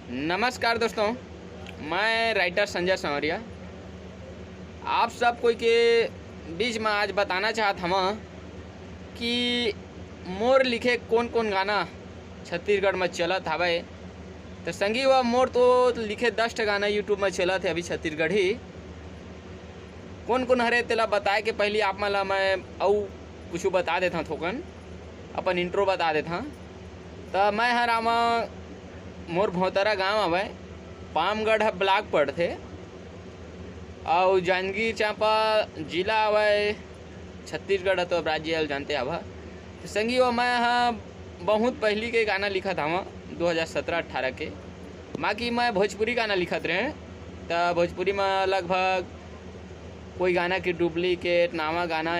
नमस्कार दोस्तों, मैं राइटर संजय संवरिया आप सब कोई के बीच में आज बताना चाहत हूँ कि मोर लिखे कौन कौन गाना छत्तीसगढ़ में चलत हवे। तो संगी व मोर तो लिखे 10 गाना यूट्यूब में चलत है अभी छत्तीसगढ़ी। कौन कौन हरे तेला बताए के पहले आप मन ला मैं अउ कुछ बता देता थोकन अपन इंट्रो बता देता। तो मैं हर आमा मोर भोतरा गाँव हवे, पामगढ़ ब्लॉक पड़थे और जांजगीर चांपा जिला हवे छत्तीसगढ़। तो राज्य जानते हवा। तो संगी वो मैं हाँ बहुत पहली के गाना लिखत हवा 2017-18 के। बाकी मैं भोजपुरी गाना लिखत रहे। तो भोजपुरी में लगभग कोई गाना के डुप्लीकेट नावा गाना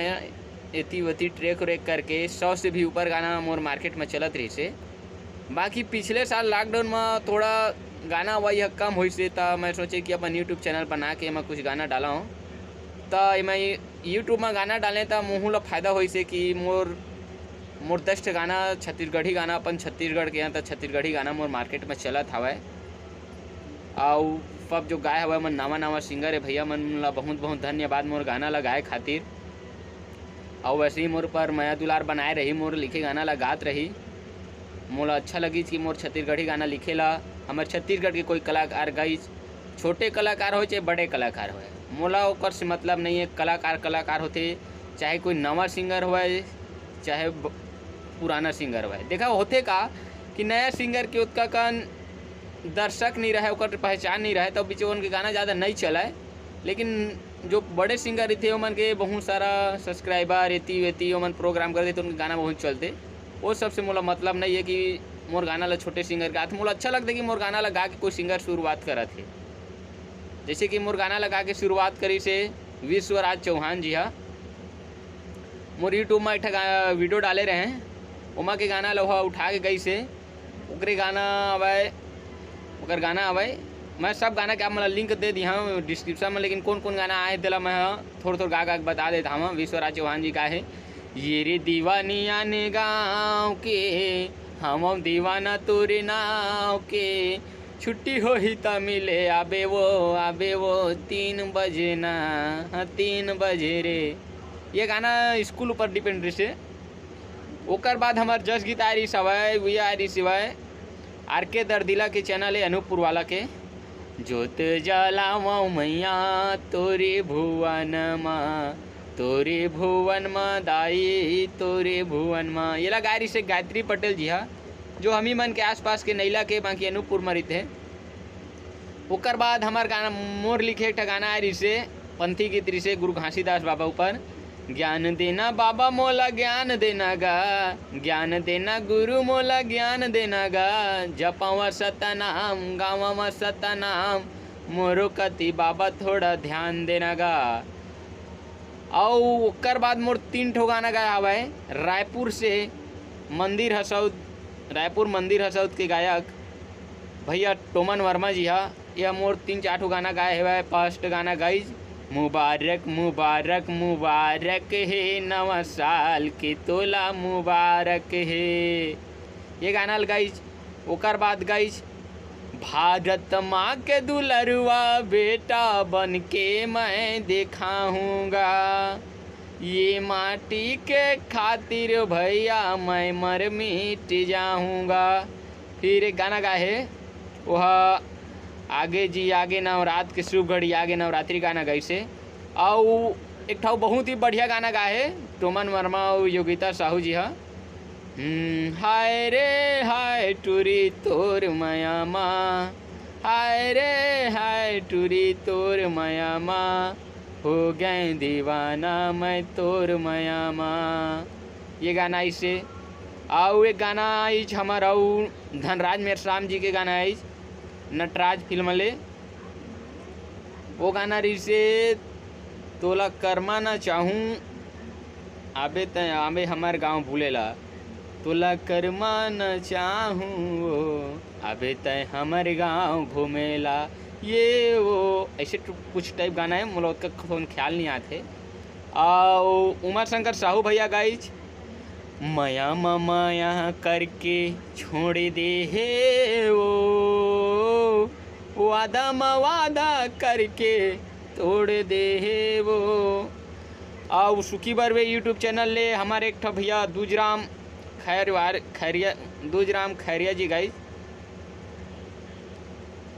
एती वती ट्रैक व्रेक करके 100 से भी ऊपर गाना मोर मार्केट में चलत रही से। बाकी पिछले साल लॉकडाउन में थोड़ा गाना वही कम हुई से। तो मैं सोचे कि अपन यूट्यूब चैनल बना के मैं कुछ गाना डाला हूँ। तो मैं यूट्यूब में गाना डालें तो मुँह ला फायदा हुई से कि मोर 10 गाना छत्तीसगढ़ी गाना अपन छत्तीसगढ़ के यहाँ। तो छत्तीसगढ़ी गाना मोर मार्केट में चलत हवे। और सब जो गाय हवे मन नवा सिंगर है भैया मन ला बहुत बहुत धन्यवाद मोर गाना ला गाए खातिर। और वैसे ही मोर पर माया दुलार बनाए रही, मोर लिखे गाना ला गात रही। मोला अच्छा लगी कि मोर छत्तीसगढ़ी गाना लिखेला हमारे छत्तीसगढ़ के कोई कलाकार गई, छोटे कलाकार हो चाहे बड़े कलाकार हो, मोला ओकर से मतलब नहीं है। कलाकार होते चाहे कोई नवा सिंगर हो चाहे पुराना सिंगर हो। देखा होते का कि नया सिंगर के उतना कन दर्शक नहीं रहे, ओकर पहचान नहीं रहे, तो बीच उनके गाना ज़्यादा नहीं चलाए। लेकिन जो बड़े सिंगर थे उमन के बहुत सारा सब्सक्राइबर एती वेती ओमन प्रोग्राम करते तो उनके गाना बहुत चलते। वो सबसे मोला मतलब नहीं है कि मोर गाना ला छोटे सिंगर गा। मोला अच्छा लगता है कि मोर गाना ला गा के कोई सिंगर शुरुआत करा थे। जैसे कि मोर गाना लगा के शुरुआत करी से विश्वराज चौहान जी हा। मोर यूट्यूब में एक वीडियो डाले रहे हैं, उमा के गाना लोहा उठा के गई से ओकरे गाना आवे, ओकर गाना आवे। मैं सब गाना के आप मतलब लिंक दे दी हाँ डिस्क्रिप्शन में। लेकिन कौन कौन गाना आए दिला मैं थोड़ा गा के बता देता हूँ। विश्वराज चौहान जी का है ये रे दीवानिया ने गाँव के हम दीवाना तोरे नाव के, छुट्टी हो ही त मिले आबे वो 3 बजे ना 3 बजे रे। ये गाना स्कूल ऊपर डिपेंड रही से। ओकर बाद हमार जस गीत आ रही सवाए वी आ रही सिवाय आर के दर्दिला के चैनल है अनूपपुर वाला के। जोत जलावा मैया तोरे भुवन माँ दाई तोरे भुवन माँ। ये लगा रही से गायत्री पटेल जी हा, जो हम ही मन के आसपास के नैला के बाकी अनूपपुर में रहते हैं। ओकर बाद हमार गाना मोर लिखे एक गाना आ रही से पंथी गीत रही से गुरु घासीदास बाबा ऊपर। ज्ञान देना बाबा मोला ज्ञान देना गा, ज्ञान देना गुरु मोला ज्ञान देना गा, जपावा सतनाम गावा सतनाम मोरो कति बाबा थोड़ा ध्यान देना गा। और ओकर बाद मोर 3 ठो गाना गाया हुआ है रायपुर से मंदिर हसौद के गायक भैया टोमन वर्मा जी हा। यह मोर 3-4 ठो गाना गाए हुआ है। फर्स्ट गाना गाई मुबारक मुबारक मुबारक है नवा साल के तोला मुबारक है, ये गाना लगाई। ओकर बाद गाई भारत माँ के दुलरुआ बेटा बन के मैं दिखाऊंगा, ये माटी के खातिर भैया मैं मर मिट जाऊंगा। फिर एक गाना गाए है वह आगे जी आगे नवरात के शुभ घड़ी आगे नवरात्रि गाना गाई से। और एक ठाव बहुत ही बढ़िया गाना गाए है टोमन वर्मा और योगिता साहू जी हा। हाय रे हाय टूरी तोर माया माँ, हाय रे हाय टूरी तोर माया माँ, हो गए दीवाना मैं तोर माया माँ। ये गाना इसे। और एक गाना आई हमारा धनराज मेरश्राम जी के गाना आई नटराज फिल्म ले। वो गाना रही से तोला कर्मा ना चाहूँ आबे हमार गाँव भूलेला, तोला कर्मा न चाहूँ अबे तय हमारे गाँव घूमेला। ये वो ऐसे कुछ टाइप गाना है, मुझे उसका ख्याल नहीं आते। और उमा शंकर साहू भैया गाई माया माया करके छोड़ दे हे वो वादा मवादा करके तोड़ दे वो। और सुखी बरवे यूट्यूब चैनल ले हमारे एक ठो भैया दूजराम खैरिया जी गाइस।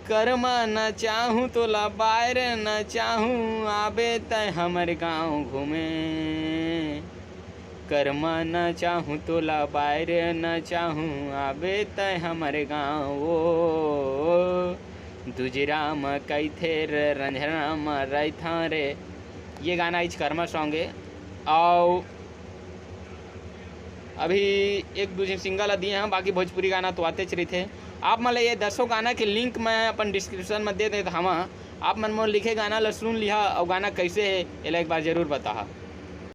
कर्मा न चाहूँ तो ला बाहर न चाहूँ आबे तय हमर गाँव घूमे। कर्मा न चाहूँ तो ला बाहर न चाहूँ आबे तय हमर गाँव वो। दूजराम कैथे रंझराम रैथा रे। ये गाना इस कर्मा सॉन्ग है। और अभी एक दूसरे सिंगल दिए हैं, बाकी भोजपुरी गाना तो आते चली थे। आप मतलब ये 10 गाना के लिंक मैं अपन डिस्क्रिप्शन में दे देता हम। आप मन मोर लिखे गाना ल सुन लिहा और गाना कैसे है ये एक बार जरूर बता।